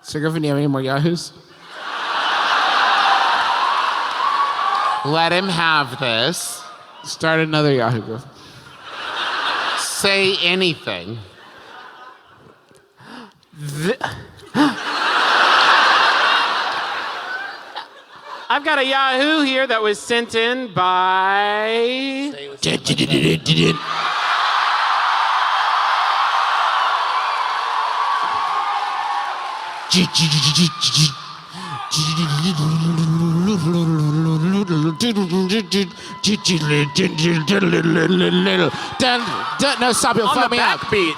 So Griffin, do you have any more Yahoos? Let him have this. Start another Yahoo, Griffin. Say anything. I've got a Yahoo here that was sent in by... No, stop, you'll fuck me up. Backbeat.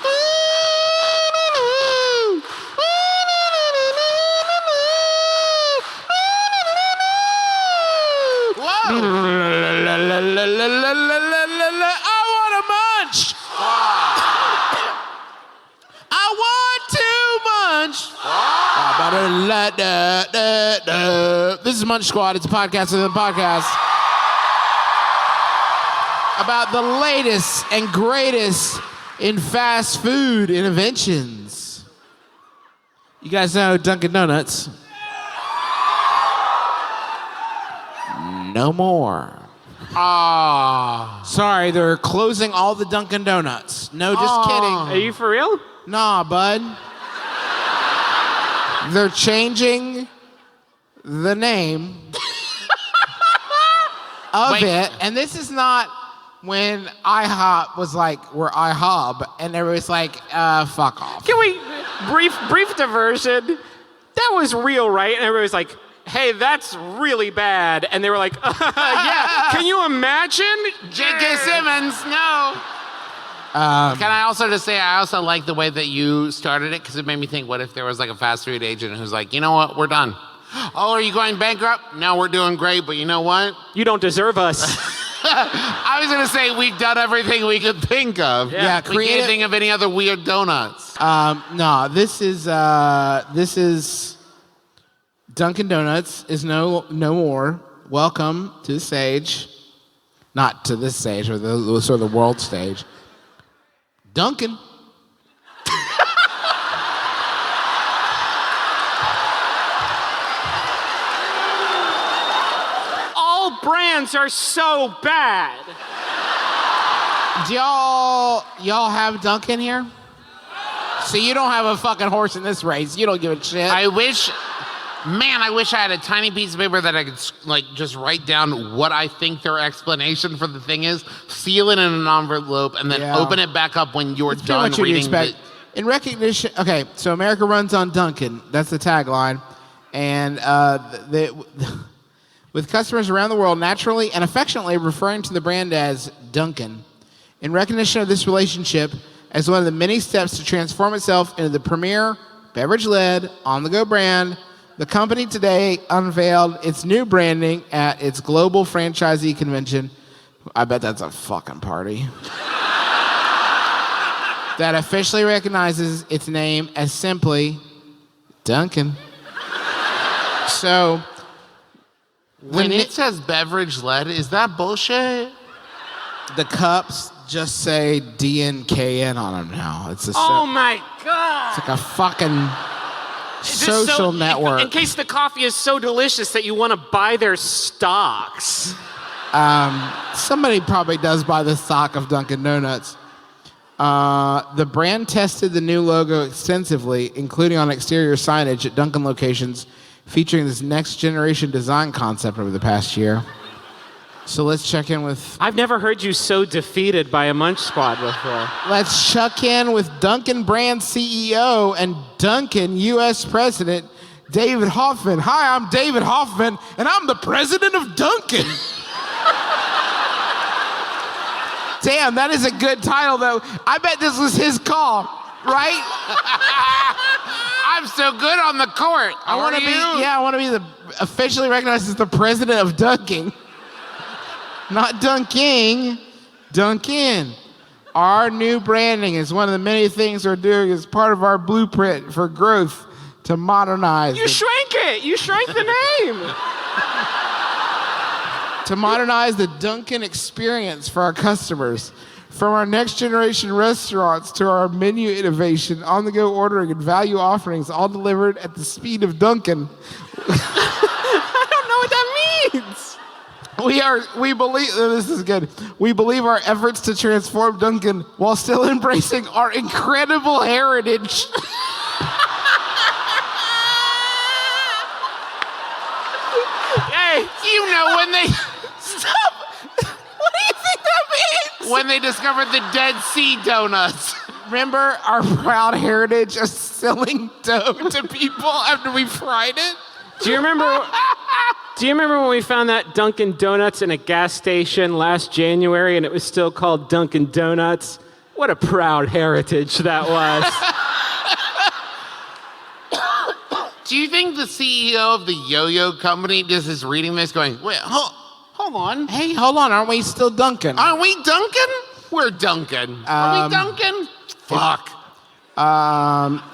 I want a munch. I want to munch. This is Munch Squad. It's a podcast within a podcast about the latest and greatest in fast food inventions. You guys know Dunkin Donuts? No more. Sorry, they're closing all the Dunkin Donuts. No, just kidding. Are you for real? Nah, bud. They're changing the name of it. And this is not when IHOP was like, we're IHOB, and everybody's like, fuck off. Can we, brief diversion, that was real, right? And everybody was like, hey, that's really bad. And they were like, yeah, can you imagine? J.K. Simmons, no. Can I also just say, I also like the way that you started it, because it made me think, what if there was like a fast food agent who's like, you know what, we're done. Oh, are you going bankrupt? No, we're doing great, but you know what? You don't deserve us. I was going to say, we've done everything we could think of. Yeah, we can't think of any other weird donuts. No, this is Dunkin Donuts is no more. Welcome to the stage. Not to this stage, or the sort of the world stage. Dunkin. All brands are so bad. Do y'all have Dunkin here? So you don't have a fucking horse in this race. You don't give a shit. I wish I had a tiny piece of paper that I could like just write down what I think their explanation for the thing is, seal it in an envelope, and then open it back up when you're done reading it. In recognition, okay, so America runs on Dunkin'. That's the tagline. And with customers around the world naturally and affectionately referring to the brand as Dunkin'. In recognition of this relationship as one of the many steps to transform itself into the premier beverage-led, on-the-go brand, the company today unveiled its new branding at its global franchisee convention. I bet that's a fucking party. That officially recognizes its name as simply Dunkin'. So, when it says beverage-led, is that bullshit? The cups just say DNKN on them now. It's my God. It's like a fucking social network. In case the coffee is so delicious that you want to buy their stocks. Somebody probably does buy the stock of Dunkin' Donuts. The brand tested the new logo extensively, including on exterior signage at Dunkin' locations, featuring this next generation design concept over the past year. So let's check in with... I've never heard you so defeated by a Munch Squad before. Let's check in with Dunkin' brand CEO and Dunkin' U.S. President, David Hoffman. Hi, I'm David Hoffman, and I'm the president of Dunkin'. Damn, that is a good title, though. I bet this was his call, right? I'm so good on the court. I want to be officially recognized as the president of Dunkin'. Not Dunking, Dunkin'. Our new branding is one of the many things we're doing as part of our blueprint for growth to modernize. You shrank it. You shrank the name. To modernize the Dunkin' experience for our customers. From our next generation restaurants to our menu innovation, on-the-go ordering, and value offerings, all delivered at the speed of Dunkin'. I don't know what that means. We believe, this is good. We believe our efforts to transform Dunkin' while still embracing our incredible heritage. Hey, You know when they stop. What do you think that means? When they discovered the Dead Sea Donuts. Remember our proud heritage of selling dough to people after we fried it? do you remember? Do you remember when we found that Dunkin Donuts in a gas station last January, and it was still called Dunkin Donuts? What a proud heritage that was. Do you think the CEO of the yo-yo company just is reading this going, wait, hold on. Hey, hold on. Aren't we still Dunkin'? Aren't we Dunkin'? We're Dunkin'. Are we Dunkin'? Fuck.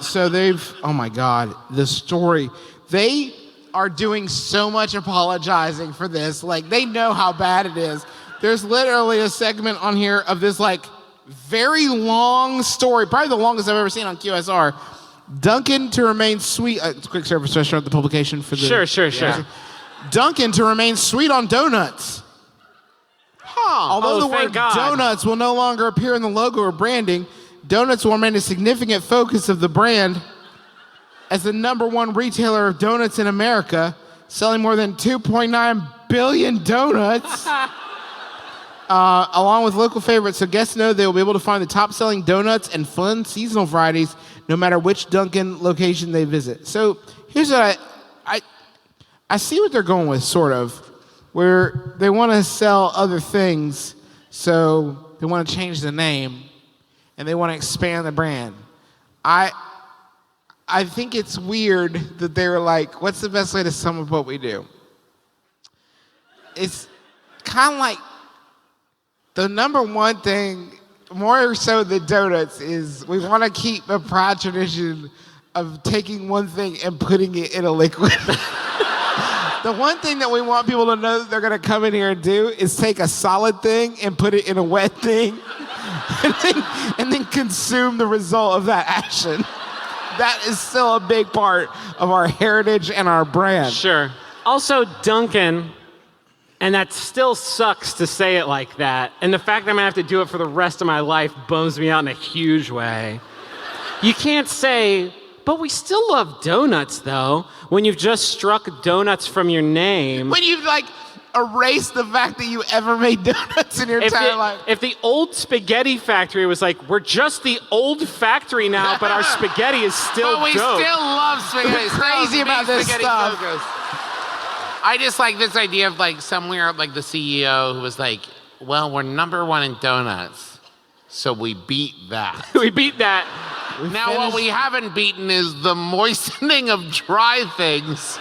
So they've, oh my God, the story. They are doing so much apologizing for this. Like, they know how bad it is. There's literally a segment on here of this, like, very long story, probably the longest I've ever seen on QSR. Dunkin' to remain sweet. Quick service restaurant, the publication for the. Sure. Dunkin' to remain sweet on donuts. Although the thank word God. donuts will no longer appear in the logo or branding, donuts will remain a significant focus of the brand as the #1 retailer of donuts in America, selling more than 2.9 billion donuts, along with local favorites. So guests know they will be able to find the top-selling donuts and fun seasonal varieties no matter which Dunkin' location they visit. So here's what I see what they're going with, sort of, where they want to sell other things, so they want to change the name, and they want to expand the brand. I think it's weird that they were like, what's the best way to sum up what we do? It's kind of like the #1 thing, more so than donuts, is we want to keep a proud tradition of taking one thing and putting it in a liquid. The one thing that we want people to know that they're going to come in here and do is take a solid thing and put it in a wet thing and then consume the result of that action. That is still a big part of our heritage and our brand. Sure. Also, Dunkin', and that still sucks to say it like that. And the fact that I'm gonna have to do it for the rest of my life bums me out in a huge way. You can't say, but we still love donuts, though, when you've just struck donuts from your name. When you've like erased the fact that you ever made donuts in your entire life. If the old spaghetti factory was like, we're just the old factory now, but our spaghetti is still But we dope. still love spaghetti. Crazy about this Spaghetti stuff. Go-Go's. I just like this idea of like somewhere like the CEO who was like, well, we're #1 in donuts, so we beat that. We beat that. Now what we haven't beaten is the moistening of dry things.